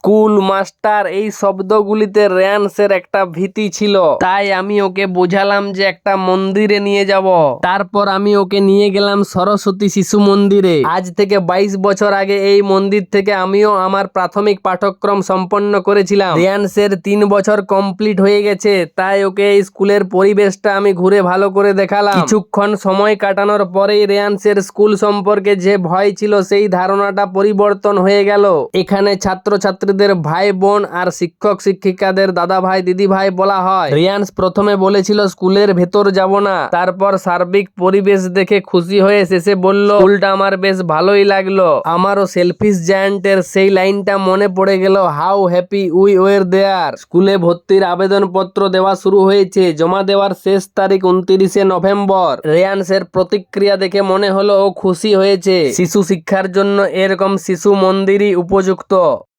School, master এই শব্দগুলিতে রেয়ান্সের একটা ভীতি ছিল। তাই আমি ওকে বোঝালাম যে একটা মন্দিরে নিয়ে যাব। তারপর আমি ওকে নিয়ে গেলাম সরস্বতী শিশু মন্দিরে। আজ থেকে 22 বছর আগে এই মন্দির থেকে আমিও আমার প্রাথমিক পাঠক্রম সম্পন্ন করেছিলাম। রেয়ান্সের 3 বছর কমপ্লিট হয়ে গেছে, তাই ওকে এই স্কুলের পরিবেশটা আমি ঘুরে ভালো করে দেখালাম। কিছুক্ষণ সময় কাটানোর পরেই রেয়ান্সের স্কুল সম্পর্কে যে ভয় ছিল সেই ধারণাটা পরিবর্তন হয়ে গেল। এখানে ছাত্রছাত্রীদের ভাই বোন আর শিক্ষক শিক্ষিকাদের দাদা ভাই দিদি ভাই বলা হয়। রেয়ান্স প্রথমে বলেছিল স্কুলের ভেতর যাব না, তারপর সার্বিক পরিবেশ দেখে খুশি হয়ে শেষে বলল স্কুলটা আমার বেশ ভালোই লাগলো। আমারও সেলফিশ জায়ান্টের সেই লাইনটা মনে পড়ে গেল, হাউ হ্যাপি উই ওয়ার দেয়ার। স্কুলে ভর্তির আবেদনপত্র দেওয়া শুরু হয়েছে। জমা দেওয়ার শেষ তারিখ 29শে নভেম্বর। রেয়ান্সের প্রতিক্রিয়া দেখে মনে হলো ও খুশি হয়েছে। শিশু শিক্ষার জন্য এরকম শিশু মন্দিরই উপযুক্ত।